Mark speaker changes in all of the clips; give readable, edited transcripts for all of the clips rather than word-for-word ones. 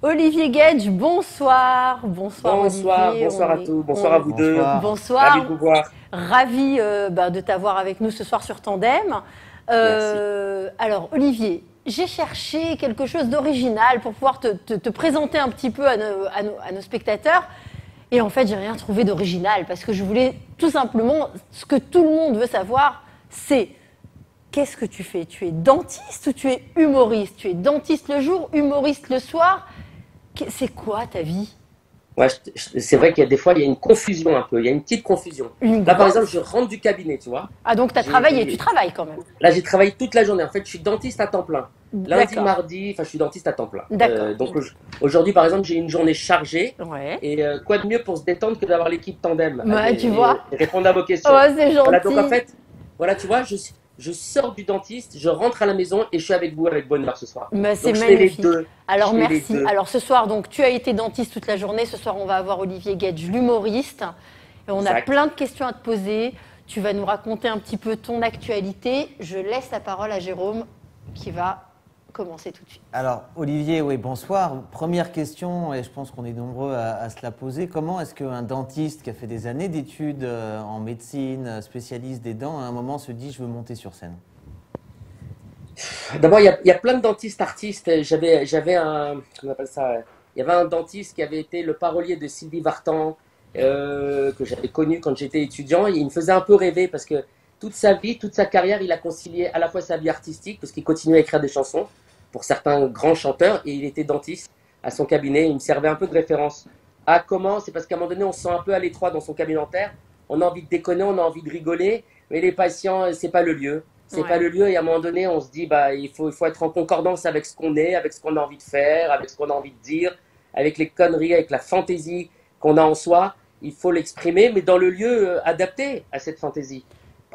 Speaker 1: Olivier Gage, bonsoir. Bonsoir
Speaker 2: Bonsoir,
Speaker 1: Olivier.
Speaker 2: bonsoir à tous, bonsoir à vous deux.
Speaker 3: Bonsoir.
Speaker 2: Ravi de
Speaker 1: Bonsoir.
Speaker 2: vous voir.
Speaker 1: Ravi de t'avoir avec nous ce soir sur Tandem.
Speaker 2: Merci.
Speaker 1: Alors Olivier, j'ai cherché quelque chose d'original pour pouvoir te présenter un petit peu à nos spectateurs. Et en fait, j'ai rien trouvé d'original parce que je voulais tout simplement, ce que tout le monde veut savoir, c'est qu'est-ce que tu fais? Tu es dentiste ou tu es humoriste? Tu es dentiste le jour, humoriste le soir? C'est quoi ta vie?
Speaker 2: Ouais, c'est vrai qu'il y a des fois, il y a une confusion un peu, il y a une petite confusion.
Speaker 1: Une
Speaker 2: Là, par
Speaker 1: grande.
Speaker 2: exemple, je rentre du cabinet, tu vois.
Speaker 1: Ah donc tu as travaillé, tu travailles quand même.
Speaker 2: Là, j'ai travaillé toute la journée. En fait, je suis dentiste à temps plein. Lundi,
Speaker 1: D'accord.
Speaker 2: mardi, enfin, je suis dentiste à temps plein.
Speaker 1: D'accord.
Speaker 2: Donc, aujourd'hui, par exemple, j'ai une journée chargée.
Speaker 1: Ouais.
Speaker 2: Et quoi de mieux pour se détendre que d'avoir l'équipe Tandem
Speaker 1: Ouais, tu vois.
Speaker 2: et répondre à vos questions.
Speaker 1: Oh, c'est
Speaker 2: Voilà, donc en
Speaker 1: gentil.
Speaker 2: fait, voilà, tu vois, je sors du dentiste, je rentre à la maison et je suis avec vous avec bonheur ce soir.
Speaker 1: Mais c'est
Speaker 2: Donc, je fais les
Speaker 1: magnifique.
Speaker 2: deux.
Speaker 1: Alors
Speaker 2: Je fais les
Speaker 1: merci.
Speaker 2: deux.
Speaker 1: Alors ce soir, donc tu as été dentiste toute la journée. Ce soir, on va avoir Olivier Gage, l'humoriste. Et on a
Speaker 2: Exact.
Speaker 1: plein de questions à te poser. Tu vas nous raconter un petit peu ton actualité. Je laisse la parole à Jérôme qui va commencer tout de suite.
Speaker 3: Alors, Olivier, oui, bonsoir. Première question, et je pense qu'on est nombreux à se la poser. Comment est-ce qu'un dentiste qui a fait des années d'études en médecine, spécialiste des dents, à un moment se dit « je veux monter sur scène »
Speaker 2: D'abord, il y a plein de dentistes artistes. J'avais un, comment on appelle ça? Il y avait un dentiste qui avait été le parolier de Sylvie Vartan, que j'avais connu quand j'étais étudiant. Et il me faisait un peu rêver parce que toute sa vie, toute sa carrière, il a concilié à la fois sa vie artistique, parce qu'il continuait à écrire des chansons pour certains grands chanteurs, et il était dentiste à son cabinet. Il me servait un peu de référence. Ah, comment? C'est parce qu'à un moment donné, on se sent un peu à l'étroit dans son cabinet dentaire. On a envie de déconner, on a envie de rigoler, mais les patients, c'est pas le lieu. C'est
Speaker 1: Ouais.
Speaker 2: pas le lieu, et à un moment donné, on se dit, bah, il faut être en concordance avec ce qu'on est, avec ce qu'on a envie de faire, avec ce qu'on a envie de dire, avec les conneries, avec la fantaisie qu'on a en soi. Il faut l'exprimer, mais dans le lieu adapté à cette fantaisie.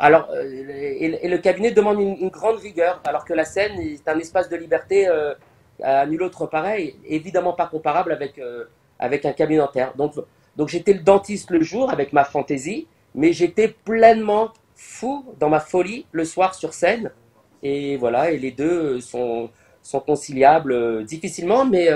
Speaker 2: Alors, et le cabinet demande une grande rigueur, alors que la scène est un espace de liberté à nul autre pareil, évidemment pas comparable avec un cabinet dentaire. Donc j'étais le dentiste le jour avec ma fantaisie, mais j'étais pleinement fou dans ma folie le soir sur scène. Et voilà, et les deux sont conciliables difficilement, mais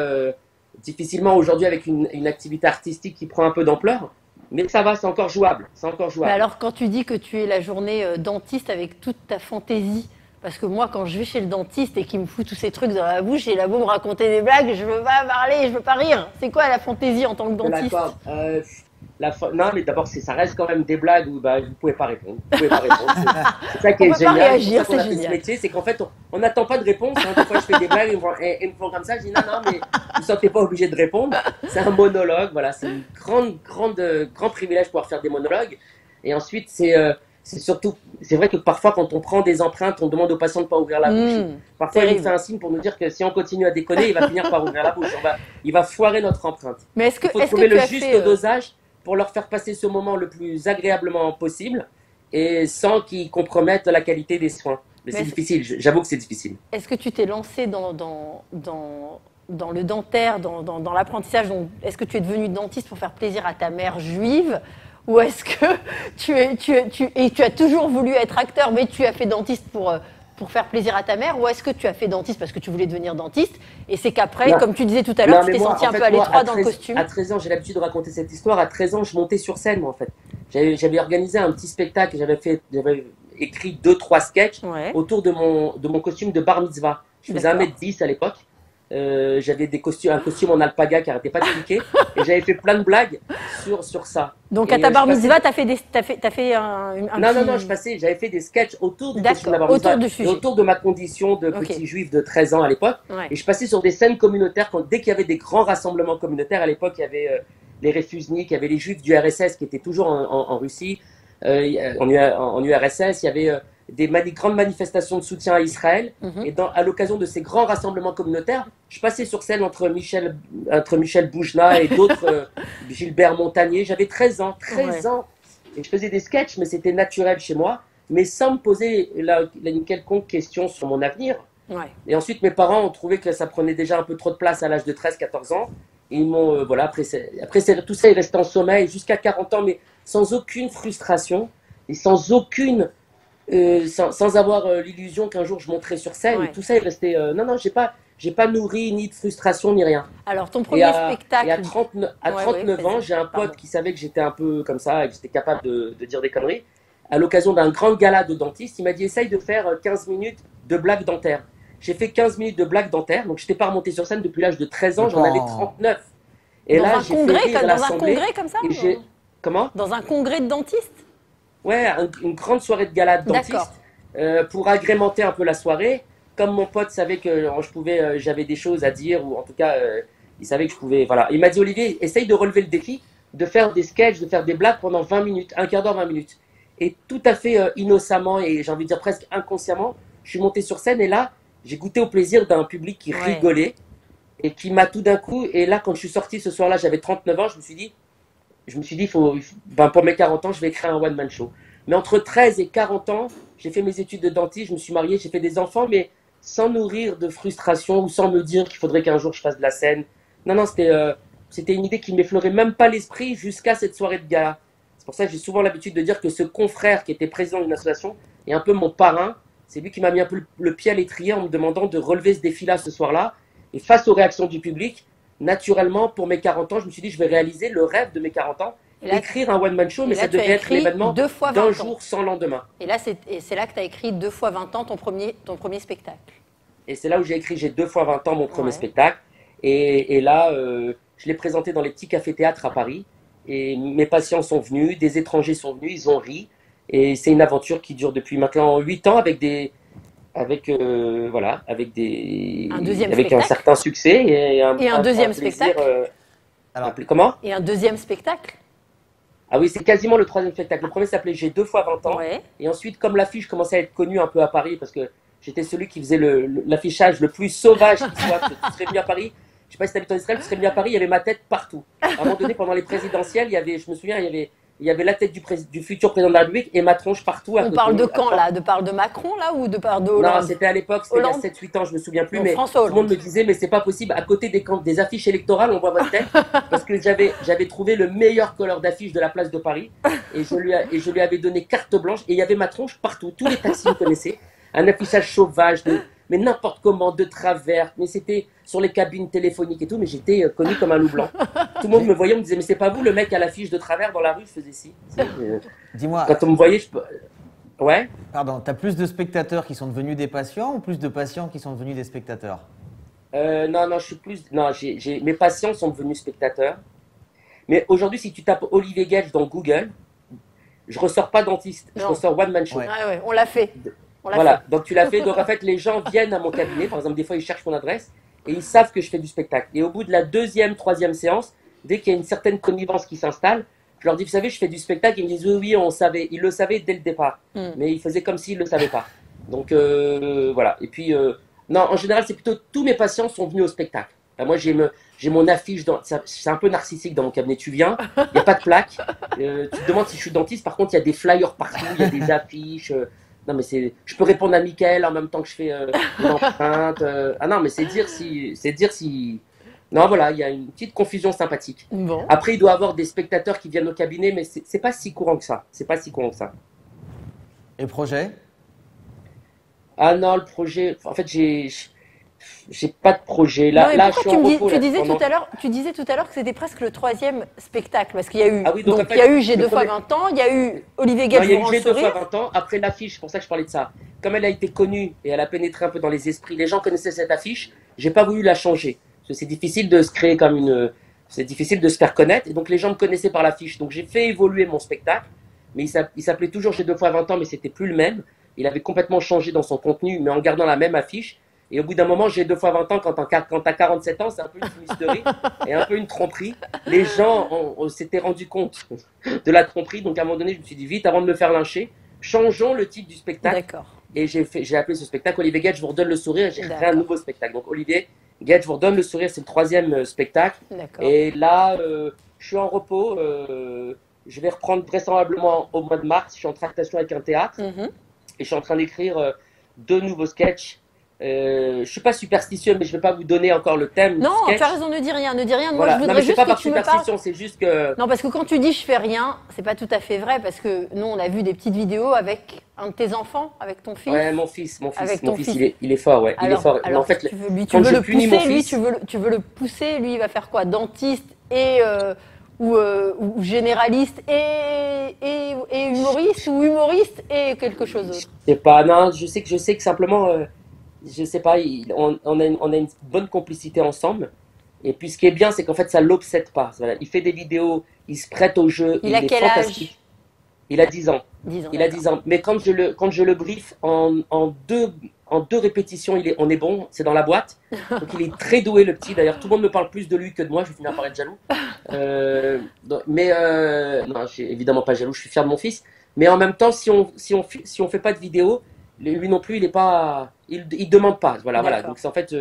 Speaker 2: difficilement aujourd'hui avec une activité artistique qui prend un peu d'ampleur. Mais ça va, c'est encore jouable. C'est encore
Speaker 1: Mais
Speaker 2: jouable.
Speaker 1: alors, quand tu dis que tu es la journée dentiste avec toute ta fantaisie, parce que moi, quand je vais chez le dentiste et qu'il me fout tous ces trucs dans la bouche, il a beau me raconter des blagues, je veux pas parler, je veux pas rire. C'est quoi la fantaisie en tant que
Speaker 2: Je
Speaker 1: dentiste?
Speaker 2: l'accorde. Non, mais d'abord, ça reste quand même des blagues où bah, vous pouvez pas répondre. Vous pouvez pas répondre. C'est ça qui
Speaker 1: On
Speaker 2: est
Speaker 1: peut pas
Speaker 2: génial. C'est
Speaker 1: réagir,
Speaker 2: pour ça qu'on
Speaker 1: c'est
Speaker 2: a fait ce
Speaker 1: génial.
Speaker 2: métier, c'est qu'en fait, on n'attend pas de réponse. Hein. Des fois, je fais des blagues et ils me font comme ça. Je dis non, non, mais vous ne sentez pas obligé de répondre. C'est un monologue. Voilà, c'est un grand privilège de pouvoir faire des monologues. Et ensuite, c'est surtout, c'est vrai que parfois, quand on prend des empreintes, on demande aux patients de ne pas ouvrir la bouche. Parfois, il nous
Speaker 1: Terrible.
Speaker 2: fait un signe pour nous dire que si on continue à déconner, il va finir par ouvrir la bouche. Il va foirer notre empreinte.
Speaker 1: Mais est-ce que,
Speaker 2: Il faut
Speaker 1: est-ce
Speaker 2: trouver
Speaker 1: que tu
Speaker 2: le
Speaker 1: as
Speaker 2: juste
Speaker 1: fait,
Speaker 2: dosage pour leur faire passer ce moment le plus agréablement possible et sans qu'ils compromettent la qualité des soins. Mais
Speaker 1: Mais
Speaker 2: c'est
Speaker 1: est-ce-
Speaker 2: difficile, j'avoue que c'est difficile.
Speaker 1: est-ce que tu t'es lancé dans le dentaire, dans l'apprentissage? Est-ce que tu es devenu dentiste pour faire plaisir à ta mère juive? Ou est-ce que tu as toujours voulu être acteur, mais tu as fait dentiste pour faire plaisir à ta mère? Ou est-ce que tu as fait dentiste parce que tu voulais devenir dentiste? Et c'est qu'après,
Speaker 2: Non.
Speaker 1: comme tu disais tout à l'heure,
Speaker 2: Non,
Speaker 1: tu
Speaker 2: mais
Speaker 1: t'es
Speaker 2: moi,
Speaker 1: senti
Speaker 2: en
Speaker 1: un
Speaker 2: fait,
Speaker 1: peu à
Speaker 2: moi,
Speaker 1: l'étroit dans le costume?
Speaker 2: à 13 ans, j'ai l'habitude de raconter cette histoire. À 13 ans, je montais sur scène, moi, en fait. J'avais organisé un petit spectacle, j'avais écrit 2, 3 sketchs
Speaker 1: Ouais.
Speaker 2: autour de mon costume de bar mitzvah. Je faisais
Speaker 1: D'accord.
Speaker 2: 1m10 à l'époque. J'avais un costume en alpaga qui arrêtait pas de cliquer. Et j'avais fait plein de blagues sur ça.
Speaker 1: Donc
Speaker 2: Et,
Speaker 1: à ta bar
Speaker 2: je passais-
Speaker 1: mitzvah, t'as fait un
Speaker 2: Non,
Speaker 1: petit...
Speaker 2: non, j'avais fait des sketchs autour du
Speaker 1: D'accord,
Speaker 2: costume de la bar
Speaker 1: autour
Speaker 2: mitzvah
Speaker 1: du
Speaker 2: et
Speaker 1: sujet.
Speaker 2: autour de ma condition de
Speaker 1: Ok.
Speaker 2: petit juif de 13 ans à l'époque.
Speaker 1: Ouais.
Speaker 2: Et je passais sur des scènes communautaires dès qu'il y avait des grands rassemblements communautaires. À l'époque, il y avait les réfusniks, il y avait les juifs du RSS qui étaient toujours en Russie, en URSS. Il y avait grandes manifestations de soutien à Israël.
Speaker 1: Mhm.
Speaker 2: Et à l'occasion de ces grands rassemblements communautaires, je passais sur scène entre Michel Boujna et d'autres, Gilbert Montagnier. J'avais 13 ans, 13
Speaker 1: Ouais.
Speaker 2: ans. Et je faisais des sketchs, mais c'était naturel chez moi, mais sans me poser une quelconque question sur mon avenir.
Speaker 1: Ouais.
Speaker 2: Et ensuite, mes parents ont trouvé que ça prenait déjà un peu trop de place à l'âge de 13, 14 ans. Et ils m'ont, voilà, tout ça est resté en sommeil jusqu'à 40 ans, mais sans aucune frustration et sans avoir l'illusion qu'un jour je monterai sur scène.
Speaker 1: Ouais.
Speaker 2: Et tout ça est resté. Non, non, j'ai j'ai pas nourri ni de frustration ni rien.
Speaker 1: Alors, ton
Speaker 2: Et
Speaker 1: premier
Speaker 2: et à
Speaker 1: spectacle.
Speaker 2: 39 ans,
Speaker 1: Vas-y,
Speaker 2: j'ai un pote
Speaker 1: pardon.
Speaker 2: qui savait que j'étais un peu comme ça et que j'étais capable de dire des conneries. À l'occasion d'un grand gala de dentiste, il m'a dit essaye de faire 15 minutes de blagues dentaires. J'ai fait 15 minutes de blagues dentaires, donc je n'étais pas remonté sur scène depuis l'âge de 13 ans, j'en avais
Speaker 3: D'accord.
Speaker 2: 39. Et là, j'ai fait rire
Speaker 1: Dans un
Speaker 2: l'assemblée
Speaker 1: congrès comme ça?
Speaker 2: et j'ai. Comment?
Speaker 1: Dans un congrès de dentistes?
Speaker 2: Ouais, une grande soirée de gala de
Speaker 1: D'accord.
Speaker 2: dentiste pour agrémenter un peu la soirée. Comme mon pote savait que je pouvais, j'avais des choses à dire, ou en tout cas, il savait que je pouvais. Voilà. Il m'a dit Olivier, essaye de relever le défi, de faire des sketchs, de faire des blagues pendant 20 minutes, un quart d'heure, 20 minutes. Et tout à fait innocemment, et j'ai envie de dire presque inconsciemment, je suis monté sur scène et là, j'ai goûté au plaisir d'un public qui
Speaker 1: Ouais.
Speaker 2: rigolait et qui m'a tout d'un coup. Et là, quand je suis sorti ce soir-là, j'avais 39 ans, je me suis dit, ben, pour mes 40 ans, je vais créer un one-man show. Mais entre 13 et 40 ans, j'ai fait mes études de dentiste, je me suis marié, j'ai fait des enfants, mais sans nourrir de frustration ou sans me dire qu'il faudrait qu'un jour je fasse de la scène. Non, non, c'était une idée qui ne m'effleurait même pas l'esprit jusqu'à cette soirée de gala. C'est pour ça que j'ai souvent l'habitude de dire que ce confrère qui était président d'une association est un peu mon parrain. C'est lui qui m'a mis un peu le pied à l'étrier en me demandant de relever ce défi-là ce soir-là. Et face aux réactions du public, naturellement, pour mes 40 ans, je me suis dit, je vais réaliser le rêve de mes 40 ans,
Speaker 1: Et là,
Speaker 2: écrire un one-man show,
Speaker 1: et
Speaker 2: mais
Speaker 1: là,
Speaker 2: ça
Speaker 1: tu as
Speaker 2: devait être
Speaker 1: écrit
Speaker 2: l'événement
Speaker 1: 2 fois
Speaker 2: d'un
Speaker 1: 20 ans.
Speaker 2: jour sans lendemain.
Speaker 1: Et là, c'est là que tu as écrit 2 fois 20 ans ton premier spectacle.
Speaker 2: Et c'est là où j'ai écrit J'ai 2 fois 20 ans mon premier
Speaker 1: Ouais.
Speaker 2: spectacle. Et là, je l'ai présenté dans les petits cafés-théâtres à Paris. Et mes patients sont venus, des étrangers sont venus, ils ont ri. Et c'est une aventure qui dure depuis maintenant 8 ans voilà,
Speaker 1: Un deuxième
Speaker 2: avec un
Speaker 1: spectacle.
Speaker 2: certain succès
Speaker 1: Et un deuxième
Speaker 2: plaisir,
Speaker 1: spectacle.
Speaker 3: Alors,
Speaker 2: comment?
Speaker 1: Et un deuxième spectacle.
Speaker 2: Ah oui, c'est quasiment le troisième spectacle. Le premier s'appelait J'ai 2 fois 20 ans.
Speaker 1: Ouais.
Speaker 2: Et ensuite, comme l'affiche commençait à être connue un peu à Paris, parce que j'étais celui qui faisait l'affichage le plus sauvage qui soit, parce que tu serais venu à Paris, je sais pas si tu habites en Israël, tu serais venu à Paris, il y avait ma tête partout. À un moment donné, pendant les présidentielles, je me souviens, il y avait la tête du futur président de la République et ma tronche partout.
Speaker 1: On parle de quand là? Parle de Macron là ou de parle de
Speaker 2: Non,
Speaker 1: Hollande?
Speaker 2: c'était à l'époque, c'était il y a
Speaker 1: Hollande.
Speaker 2: 7-8 ans, je me souviens plus,
Speaker 1: Non,
Speaker 2: mais
Speaker 1: François
Speaker 2: tout le monde
Speaker 1: Hollande.
Speaker 2: me disait, mais c'est pas possible, à côté des affiches électorales, on voit votre tête, parce que j'avais trouvé le meilleur colleur d'affiche de la place de Paris, et je lui avais donné carte blanche, et il y avait ma tronche partout, tous les taxis me connaissaient, un affichage sauvage, mais n'importe comment, de travers, mais c'était sur les cabines téléphoniques et tout, mais j'étais connu comme un loup blanc. Tout le monde me voyait, on me disait, mais c'est pas vous le mec à l'affiche de travers dans la rue, je faisais si.
Speaker 3: dis-moi,
Speaker 2: Quand on me voyait, ouais.
Speaker 3: pardon, tu as plus de spectateurs qui sont devenus des patients ou plus de patients qui sont devenus des spectateurs?
Speaker 2: Non, non, je suis plus. Non, mes patients sont devenus spectateurs. Mais aujourd'hui, si tu tapes Olivier Gage dans Google, je ressors pas dentiste, je
Speaker 1: Non.
Speaker 2: ressors one man show.
Speaker 3: Ouais.
Speaker 1: Ouais, on l'a fait. On l'a
Speaker 2: Voilà, donc tu l'as fait. Donc en fait, les gens viennent à mon cabinet. Par exemple, des fois, ils cherchent mon adresse et ils savent que je fais du spectacle. Et au bout de la deuxième, troisième séance, dès qu'il y a une certaine connivence qui s'installe, je leur dis, vous savez, je fais du spectacle. Ils me disent, oui, oui, on savait. Ils le savaient dès le départ. Mais ils faisaient comme s'ils ne le savaient pas. Donc voilà. Et puis, non, en général, c'est plutôt tous mes patients sont venus au spectacle. Enfin, moi, j'ai mon affiche. C'est un peu narcissique dans mon cabinet. Tu viens, il n'y a pas de plaque. Tu te demandes si je suis dentiste. Par contre, il y a des flyers partout, il y a des affiches. Non, mais je peux répondre à Mickaël en même temps que je fais une empreinte. Ah non, mais c'est dire si. Non, voilà, il y a une petite confusion sympathique.
Speaker 1: Bon.
Speaker 2: Après, il doit y avoir des spectateurs qui viennent au cabinet, mais c'est pas si courant que ça. C'est pas si courant que ça.
Speaker 3: Et projet?
Speaker 2: Ah non, le projet. En fait, j'ai pas de projet.
Speaker 1: Non, mais
Speaker 2: Là, je suis
Speaker 1: pourquoi
Speaker 2: en repos.
Speaker 1: tu
Speaker 2: là,
Speaker 1: disais
Speaker 2: pendant-
Speaker 1: tu disais tout à l'heure que c'était presque le troisième spectacle parce qu'il y a eu
Speaker 2: Ah oui, donc, en fait,
Speaker 1: il y a eu J'ai
Speaker 2: le
Speaker 1: 2 fois
Speaker 2: premier-
Speaker 1: 20 ans, il y a eu Olivier
Speaker 2: Non,
Speaker 1: Gage
Speaker 2: il y a
Speaker 1: vous
Speaker 2: eu
Speaker 1: rend
Speaker 2: J'ai
Speaker 1: le
Speaker 2: 2 fois
Speaker 1: sourire.
Speaker 2: 20 ans. Après l'affiche, c'est pour ça que je parlais de ça. Comme elle a été connue et elle a pénétré un peu dans les esprits, les gens connaissaient cette affiche. J'ai pas voulu la changer. Parce que c'est difficile de se créer comme une. C'est difficile de se faire connaître. Et donc les gens me connaissaient par l'affiche. Donc j'ai fait évoluer mon spectacle. Mais il s'appelait toujours J'ai 2 fois 20 ans, mais c'était plus le même. Il avait complètement changé dans son contenu, mais en gardant la même affiche. Et au bout d'un moment, J'ai 2 fois 20 ans, quand t'as 47 ans, c'est un peu une fumisterie et un peu une tromperie. Les gens s'étaient rendus compte de la tromperie. Donc à un moment donné, je me suis dit vite, avant de me faire lyncher, changeons le titre du spectacle.
Speaker 1: D'accord.
Speaker 2: Et j'ai appelé ce spectacle Olivier Gage vous redonne le sourire. J'ai créé un
Speaker 1: D'accord.
Speaker 2: nouveau spectacle. Donc Olivier Gage vous redonne le sourire, c'est le troisième spectacle.
Speaker 1: D'accord.
Speaker 2: Et là, je suis en repos. Je vais reprendre vraisemblablement au mois de mars. Je suis en tractation avec un théâtre
Speaker 1: Mhm.
Speaker 2: et je suis en train d'écrire 2 nouveaux sketchs Je suis pas superstitieux, mais je vais pas vous donner encore le thème du
Speaker 1: Non,
Speaker 2: sketch.
Speaker 1: tu as raison, ne dis rien, ne dis rien. Moi,
Speaker 2: Voilà.
Speaker 1: je
Speaker 2: Non,
Speaker 1: voudrais
Speaker 2: mais c'est
Speaker 1: juste
Speaker 2: pas
Speaker 1: que
Speaker 2: par
Speaker 1: tu me parles.
Speaker 2: superstition, c'est juste que.
Speaker 1: Non, parce que quand tu dis je fais rien, c'est pas tout à fait vrai, parce que nous, on a vu des petites vidéos avec un de tes enfants, avec ton fils.
Speaker 2: Ouais, mon fils,
Speaker 1: Avec
Speaker 2: mon
Speaker 1: ton
Speaker 2: fils,
Speaker 1: fils.
Speaker 2: il est fort, ouais. Il est fort. Mais
Speaker 1: Alors
Speaker 2: en fait,
Speaker 1: tu veux, lui, tu
Speaker 2: quand
Speaker 1: veux
Speaker 2: je
Speaker 1: le
Speaker 2: punis
Speaker 1: pousser,
Speaker 2: mon
Speaker 1: lui,
Speaker 2: fils,
Speaker 1: tu veux le pousser, lui, il va faire quoi? Dentiste ou généraliste et humoriste ou humoriste et quelque chose
Speaker 2: je
Speaker 1: d'autre.
Speaker 2: sais pas. Non, je sais que simplement, je sais pas. On a une bonne complicité ensemble. Et puis, ce qui est bien, c'est qu'en fait, ça l'obsède pas. Voilà. Il fait des vidéos, il se prête au jeu,
Speaker 1: Il a
Speaker 2: est
Speaker 1: quel
Speaker 2: fantastique. Il a 10 ans.
Speaker 1: 10 ans,
Speaker 2: Il a
Speaker 1: d'accord.
Speaker 2: 10 ans. Mais quand je le briefe en deux répétitions, on est bon, c'est dans la boîte. Donc il est très doué, le petit. D'ailleurs, tout le monde me parle plus de lui que de moi. Je vais finir par être jaloux. Non, je suis évidemment pas jaloux. Je suis fier de mon fils. Mais en même temps, si on fait pas de vidéo, lui non plus, il demande pas. Voilà.
Speaker 1: D'accord.
Speaker 2: Donc c'est en fait,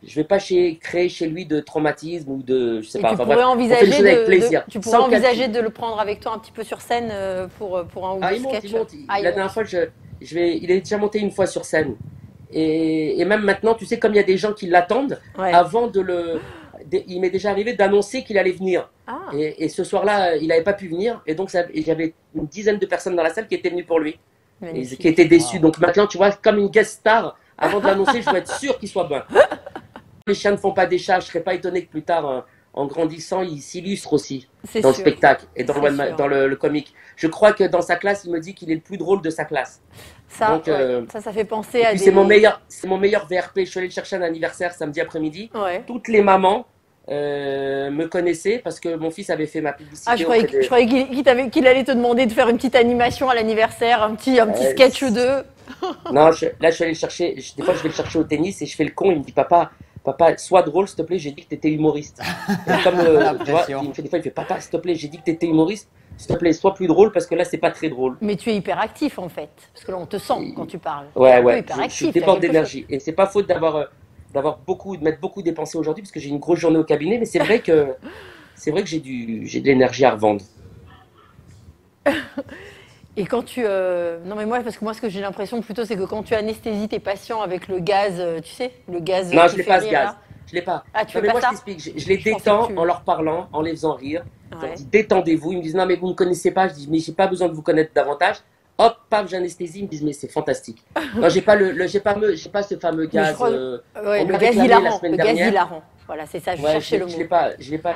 Speaker 2: je vais pas créer chez lui de traumatisme ou de, je sais
Speaker 1: Et
Speaker 2: pas.
Speaker 1: tu
Speaker 2: Enfin,
Speaker 1: pourrais
Speaker 2: bref, on fait les
Speaker 1: envisager
Speaker 2: choses avec plaisir.
Speaker 1: tu pourrais
Speaker 2: Sans
Speaker 1: envisager
Speaker 2: calcul.
Speaker 1: de le prendre avec toi un petit peu sur scène pour un ou
Speaker 2: Ah,
Speaker 1: deux
Speaker 2: il monte,
Speaker 1: sketchs.
Speaker 2: il monte.
Speaker 1: Ah, il
Speaker 2: La
Speaker 1: monte.
Speaker 2: dernière fois, il est déjà monté une fois sur scène. Et même maintenant, tu sais, comme il y a des gens qui l'attendent,
Speaker 1: Ouais.
Speaker 2: avant il m'est déjà arrivé d'annoncer qu'il allait venir.
Speaker 1: Ah,
Speaker 2: Et ce soir-là, il n'avait pas pu venir. Et donc, et j'avais une dizaine de personnes dans la salle qui étaient venues pour lui. Et
Speaker 1: magnifique.
Speaker 2: qui étaient déçues.
Speaker 3: Wow.
Speaker 2: Donc maintenant, tu vois, comme une guest star, avant de l'annoncer, je dois être sûr qu'il soit bon. Les chiens ne font pas des chats. Je ne serais pas étonné que plus tard, en grandissant, il s'illustre aussi
Speaker 1: C'est
Speaker 2: dans le
Speaker 1: sûr.
Speaker 2: spectacle et dans,
Speaker 1: C'est sûr.
Speaker 2: dans le comique. Je crois que dans sa classe, il me dit qu'il est le plus drôle de sa classe.
Speaker 1: Ça,
Speaker 2: Donc,
Speaker 1: ouais, ça fait penser
Speaker 2: Et
Speaker 1: à
Speaker 2: puis
Speaker 1: des.
Speaker 2: c'est mon meilleur VRP. Je suis allé le chercher à un anniversaire samedi après-midi.
Speaker 1: Ouais.
Speaker 2: Toutes les mamans me connaissaient parce que mon fils avait fait ma publicité.
Speaker 1: Ah, je croyais qu'il allait te demander de faire une petite animation à l'anniversaire, un petit sketch ou deux.
Speaker 2: Non, là je suis allé le chercher. Des fois je vais le chercher au tennis et je fais le con. Il me dit papa, sois drôle s'il te plaît. J'ai dit que tu étais humoriste. Et comme tu vois, il me fait des fois, il fait papa, s'il te plaît, j'ai dit que tu étais humoriste. S'il te plaît, sois plus drôle parce que là c'est pas très drôle.
Speaker 1: Mais tu es hyper actif en fait, parce que là on te sent quand tu parles. Tu es
Speaker 2: Ouais,
Speaker 1: un peu
Speaker 2: ouais.
Speaker 1: hyper
Speaker 2: Je
Speaker 1: actif.
Speaker 2: déborde d'énergie et c'est pas faute de mettre beaucoup dépensé aujourd'hui parce que j'ai une grosse journée au cabinet. Mais c'est vrai que j'ai de l'énergie à revendre.
Speaker 1: Et quand tu. Non, mais moi, parce que moi, ce que j'ai l'impression plutôt, c'est que quand tu anesthésies tes patients avec le gaz, tu sais, le gaz.
Speaker 2: Non,
Speaker 1: qui
Speaker 2: je l'ai
Speaker 1: fait
Speaker 2: pas ce
Speaker 1: rire,
Speaker 2: gaz.
Speaker 1: là.
Speaker 2: Je l'ai pas.
Speaker 1: Ah, tu
Speaker 2: Non,
Speaker 1: veux
Speaker 2: mais
Speaker 1: pas
Speaker 2: moi,
Speaker 1: ça?
Speaker 2: je t'explique. Je les
Speaker 1: Je pensais
Speaker 2: détends
Speaker 1: que tu-
Speaker 2: en leur parlant, en les faisant rire. Je leur
Speaker 1: Ouais.
Speaker 2: dis détendez-vous. Ils me disent non, mais vous ne me connaissez pas. Je dis mais j'ai pas besoin de vous connaître davantage. Hop, paf, j'anesthésie. Ils me disent mais c'est fantastique. Non, j'ai pas j'ai pas ce fameux
Speaker 1: Mais je
Speaker 2: gaz.
Speaker 1: crois- Ouais,
Speaker 2: on me
Speaker 1: le
Speaker 2: l'a
Speaker 1: gaz
Speaker 2: réclamé la
Speaker 1: hilarant.
Speaker 2: semaine
Speaker 1: Le gaz
Speaker 2: dernière.
Speaker 1: hilarant. Voilà, c'est ça, je
Speaker 2: Ouais,
Speaker 1: cherchais le mot.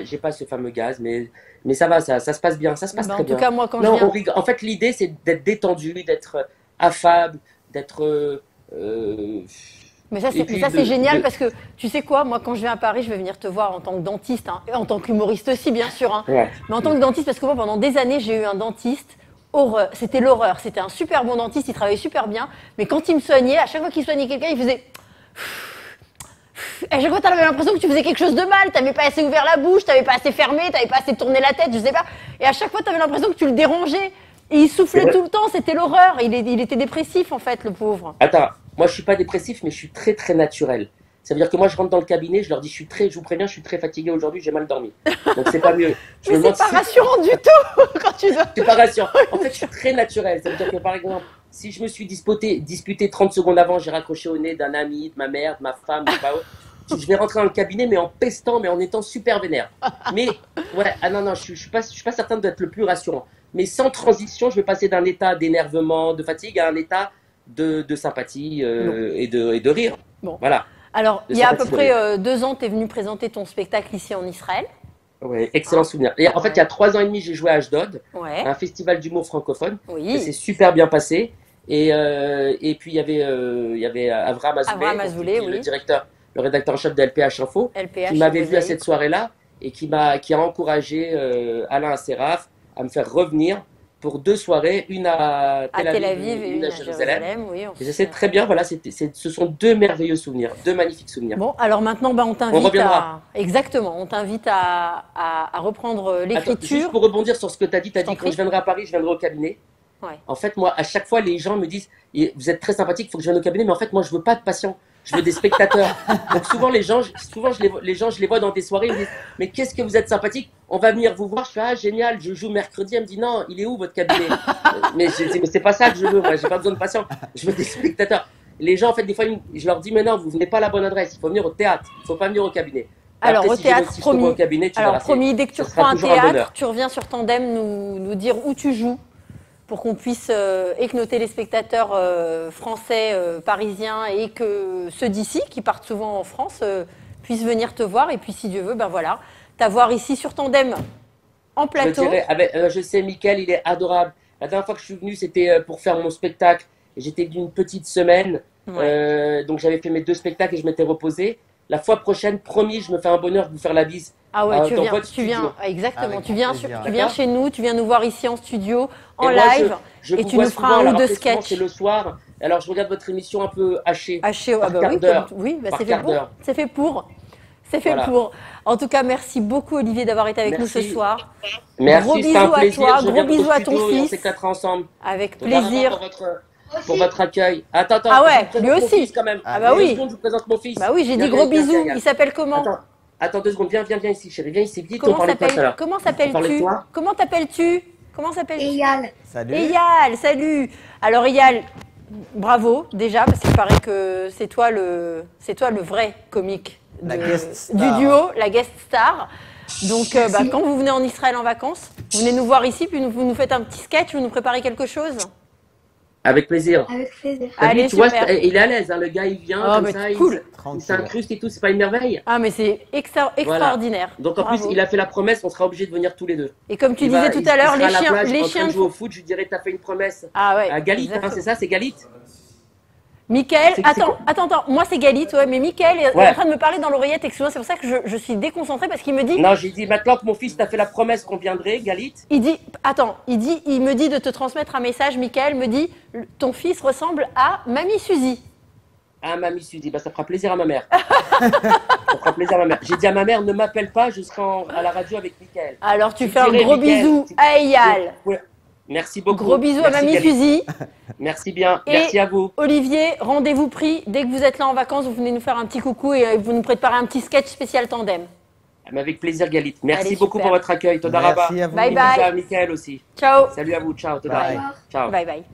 Speaker 2: j'ai pas ce fameux gaz, mais ça va, ça se passe bien, ça se passe
Speaker 1: Bah,
Speaker 2: très
Speaker 1: en tout
Speaker 2: bien.
Speaker 1: cas, moi, quand
Speaker 2: Non,
Speaker 1: je viens.
Speaker 2: on rigole. En fait, l'idée, c'est d'être détendu, d'être affable, d'être.
Speaker 1: Mais ça,
Speaker 2: Et puis
Speaker 1: c'est génial
Speaker 2: de-
Speaker 1: parce que tu sais quoi, moi, quand je viens à Paris, je vais venir te voir en tant que dentiste, hein, et en tant qu'humoriste aussi, bien sûr. Hein.
Speaker 2: Ouais.
Speaker 1: Mais en tant que dentiste, parce que moi, pendant des années, j'ai eu un dentiste. Horreur, c'était l'horreur. C'était un super bon dentiste, il travaillait super bien. Mais quand il me soignait, à chaque fois qu'il soignait quelqu'un, il faisait. Et à chaque fois, t'avais l'impression que tu faisais quelque chose de mal. T'avais pas assez ouvert la bouche, t'avais pas assez fermé, t'avais pas assez tourné la tête, je sais pas. Et à chaque fois, t'avais l'impression que tu le dérangeais. Et il soufflait
Speaker 2: C'est vrai.
Speaker 1: tout le temps, c'était l'horreur. Il était dépressif, en fait, le pauvre.
Speaker 2: Attends, moi, je suis pas dépressif, mais je suis très, très naturel. Ça veut dire que moi, je rentre dans le cabinet, je leur dis, je vous préviens, je suis très fatigué aujourd'hui, j'ai mal dormi. Donc, c'est pas mieux. Je
Speaker 1: Mais
Speaker 2: me
Speaker 1: c'est
Speaker 2: demande
Speaker 1: pas
Speaker 2: si-
Speaker 1: rassurant du tout quand tu dois.
Speaker 2: C'est pas rassurant. En fait, je suis très naturel. Ça veut dire que, par exemple, si je me suis disputé 30 secondes avant, j'ai raccroché au nez d'un ami, de ma mère, de ma femme, de pas je vais rentrer dans le cabinet, mais en pestant, mais en étant super vénère. Mais, ouais, ah non, je suis pas certain d'être le plus rassurant. Mais sans transition, je vais passer d'un état d'énervement, de fatigue, à un état de sympathie et de rire.
Speaker 1: Bon.
Speaker 2: Voilà.
Speaker 1: Alors,
Speaker 2: De
Speaker 1: il y a à peu
Speaker 2: sympathie,
Speaker 1: près 2 ans, tu es venu présenter ton spectacle ici en Israël.
Speaker 2: Ouais, excellent souvenir. Et en fait, il y a 3 ans et demi, j'ai joué à Ashdod,
Speaker 1: Ouais,
Speaker 2: un festival d'humour francophone. Ça s'est
Speaker 1: oui.
Speaker 2: super bien passé. Et puis, il y avait Avraham Azoulay,
Speaker 1: Avraham Azoulay,
Speaker 2: qui est
Speaker 1: oui.
Speaker 2: le rédacteur en chef de LPH Info,
Speaker 1: LPH.
Speaker 2: qui m'avait vu à
Speaker 1: Mosaïque.
Speaker 2: cette soirée-là et qui a encouragé Alain Asseraf à me faire revenir pour 2 soirées, une à
Speaker 1: À
Speaker 2: Tel Aviv
Speaker 1: et
Speaker 2: et
Speaker 1: une
Speaker 2: une
Speaker 1: à
Speaker 2: à Jérusalem.
Speaker 1: Jérusalem, oui.
Speaker 2: Et ça, c'est très bien, voilà, ce sont 2 merveilleux souvenirs, 2 magnifiques souvenirs.
Speaker 1: Bon, alors maintenant, bah, on t'invite
Speaker 2: reviendra.
Speaker 1: Exactement, on t'invite à reprendre
Speaker 2: Attends, juste
Speaker 1: l'écriture.
Speaker 2: pour rebondir sur ce que tu as dit,
Speaker 1: Je t'en
Speaker 2: quand
Speaker 1: prie.
Speaker 2: je viendrai à Paris, je viendrai au cabinet.
Speaker 1: Ouais.
Speaker 2: En fait, moi, à chaque fois, les gens me disent, vous êtes très sympathique, il faut que je vienne au cabinet, mais en fait, moi, je veux pas de patients, je veux des spectateurs. Donc souvent, les gens, je les vois dans des soirées, ils me disent, mais qu'est-ce que vous êtes sympathique, on va venir vous voir. Je fais, ah, génial, je joue mercredi. Elle me dit, non, il est où votre cabinet? Mais je dis, mais c'est pas ça que je veux, moi, j'ai pas besoin de patients, je veux des spectateurs. Les gens, en fait, des fois, je leur dis, mais non, vous venez pas à la bonne adresse. Il faut venir au théâtre. Il ne faut pas venir au cabinet.
Speaker 1: Alors,
Speaker 2: Après,
Speaker 1: au
Speaker 2: si je vais
Speaker 1: théâtre,
Speaker 2: aussi
Speaker 1: promis.
Speaker 2: au cabinet, tu
Speaker 1: Alors,
Speaker 2: verras,
Speaker 1: promis, dès que tu
Speaker 2: ce sera
Speaker 1: reprends un
Speaker 2: toujours un
Speaker 1: théâtre,
Speaker 2: bonheur.
Speaker 1: tu reviens sur Tandem nous dire où tu joues pour qu'on puisse, et que nos téléspectateurs français, parisiens et que ceux d'ici, qui partent souvent en France, puissent venir te voir. Et puis, si Dieu veut, ben voilà, t'avoir ici sur Tandem en plateau.
Speaker 2: Je sais, Mickaël, il est adorable. La dernière fois que je suis venu, c'était pour faire mon spectacle. J'étais d'une petite semaine. Donc, j'avais fait mes 2 spectacles et je m'étais reposé. La fois prochaine, promis, je me fais un bonheur de vous faire la bise.
Speaker 1: Ah ouais, tu
Speaker 2: studio.
Speaker 1: viens, exactement.
Speaker 3: Avec
Speaker 1: Tu viens
Speaker 3: plaisir.
Speaker 1: chez nous, tu viens nous voir ici en studio, en
Speaker 2: Et moi,
Speaker 1: live,
Speaker 2: je
Speaker 1: et
Speaker 2: vous
Speaker 1: tu
Speaker 2: vois
Speaker 1: nous
Speaker 2: souvent,
Speaker 1: feras un
Speaker 2: alors
Speaker 1: ou deux
Speaker 2: après, souvent,
Speaker 1: sketchs.
Speaker 2: c'est le soir. Alors, je regarde votre émission un peu hachée.
Speaker 1: Haché,
Speaker 2: par
Speaker 1: ah bah
Speaker 2: quart
Speaker 1: oui,
Speaker 2: d'heure.
Speaker 1: oui, bah
Speaker 2: Par
Speaker 1: c'est fait
Speaker 2: quart
Speaker 1: pour.
Speaker 2: d'heure.
Speaker 1: C'est fait pour. C'est fait
Speaker 2: Voilà.
Speaker 1: pour. En tout cas, merci beaucoup Olivier d'avoir été avec nous ce
Speaker 2: Merci.
Speaker 1: soir.
Speaker 2: Merci,
Speaker 1: Gros
Speaker 2: c'était un
Speaker 1: bisous à
Speaker 2: plaisir.
Speaker 1: toi,
Speaker 2: Je
Speaker 1: gros
Speaker 2: viens
Speaker 1: bisous
Speaker 2: au
Speaker 1: à ton
Speaker 2: studio et on
Speaker 1: fils.
Speaker 2: s'éclatera ensemble.
Speaker 1: Avec
Speaker 2: Donc, bravo
Speaker 1: plaisir.
Speaker 2: pour votre accueil. Attends,
Speaker 1: Ah ouais,
Speaker 2: je vous présente
Speaker 1: lui
Speaker 2: mon
Speaker 1: aussi.
Speaker 2: fils quand même.
Speaker 1: Ah bah
Speaker 2: 2
Speaker 1: oui.
Speaker 2: secondes, je vous présente mon fils.
Speaker 1: Bah oui, j'ai
Speaker 2: Viens,
Speaker 1: dit gros
Speaker 2: viens,
Speaker 1: bisous.
Speaker 2: viens.
Speaker 1: Il s'appelle comment?
Speaker 2: Attends 2 secondes, viens ici, chérie. Viens ici, vite, on
Speaker 1: Comment
Speaker 2: parlait de toi tout à l'heure.
Speaker 1: Comment
Speaker 2: On parlait de
Speaker 1: s'appelles-tu?
Speaker 2: toi.
Speaker 1: Comment t'appelles-tu? Comment s'appelles-tu?
Speaker 4: Eyal.
Speaker 3: Salut.
Speaker 1: Eyal, salut. Alors Eyal, bravo déjà parce qu'il paraît que c'est toi le vrai comique
Speaker 3: La guest star.
Speaker 1: du duo, la guest star. Donc quand vous venez en Israël en vacances, vous venez nous voir ici puis vous nous faites un petit sketch, vous nous préparez quelque chose.
Speaker 2: Avec plaisir.
Speaker 4: Avec plaisir.
Speaker 2: T'as
Speaker 1: Allez,
Speaker 2: vu, tu vois,
Speaker 1: super.
Speaker 2: il est à l'aise, hein, le gars, il vient
Speaker 1: Oh,
Speaker 2: comme
Speaker 1: mais
Speaker 2: ça,
Speaker 1: cool.
Speaker 2: il
Speaker 3: Tranquille.
Speaker 2: s'incruste et tout, c'est pas une merveille.
Speaker 1: Ah mais c'est extraordinaire.
Speaker 2: Donc en
Speaker 1: Bravo.
Speaker 2: plus, il a fait la promesse, on sera obligés de venir tous les deux.
Speaker 1: Et comme tu
Speaker 2: Il
Speaker 1: disais
Speaker 2: va-
Speaker 1: tout
Speaker 2: il-
Speaker 1: à l'heure,
Speaker 2: il sera à la plage,
Speaker 1: les
Speaker 2: en train
Speaker 1: chiens
Speaker 2: de
Speaker 1: de
Speaker 2: jouer au foot, je lui dirais, t'as fait une promesse.
Speaker 1: Ah ouais.
Speaker 2: À Galit, hein,
Speaker 1: exactement.
Speaker 2: c'est ça, c'est Galit.
Speaker 1: Michael,
Speaker 2: C'est
Speaker 1: attends, moi c'est Galit, ouais, mais Michael est
Speaker 2: Ouais.
Speaker 1: en train de me parler dans l'oreillette, excuse-moi, c'est pour ça que je suis déconcentrée parce qu'il me dit,
Speaker 2: Non, j'ai dit, maintenant que mon fils t'a fait la promesse qu'on viendrait, Galit,
Speaker 1: il me dit de te transmettre un message, Michael me dit, ton fils ressemble à Mamie Suzy.
Speaker 2: ah, mamie Suzy, bah, ça fera plaisir à ma mère. Ça fera plaisir à ma mère. J'ai dit à ma mère, ne m'appelle pas, je serai à la radio avec Mickaël.
Speaker 1: Alors tu
Speaker 2: Je
Speaker 1: fais un
Speaker 2: dirais,
Speaker 1: gros
Speaker 2: Mickaël,
Speaker 1: bisou à Eyal,
Speaker 2: Ouais. Merci beaucoup.
Speaker 1: gros bisou à
Speaker 2: Merci,
Speaker 1: Mamie
Speaker 2: Galit.
Speaker 1: Suzy.
Speaker 2: Merci bien,
Speaker 1: Et-
Speaker 2: merci à vous.
Speaker 1: Olivier, rendez-vous pris, dès que vous êtes là en vacances, vous venez nous faire un petit coucou et vous nous préparez un petit sketch spécial tandem.
Speaker 2: Mais avec plaisir, Galit. Merci
Speaker 1: Allez,
Speaker 2: beaucoup
Speaker 1: super.
Speaker 2: pour votre accueil. Toda Rabba.
Speaker 3: Merci à vous.
Speaker 1: Bye
Speaker 2: Et
Speaker 1: bye.
Speaker 2: bisous à Mickaël aussi.
Speaker 1: Ciao,
Speaker 2: Salut à vous. Ciao. Toda
Speaker 3: Bye.
Speaker 2: Rabba. Ciao.
Speaker 1: bye bye.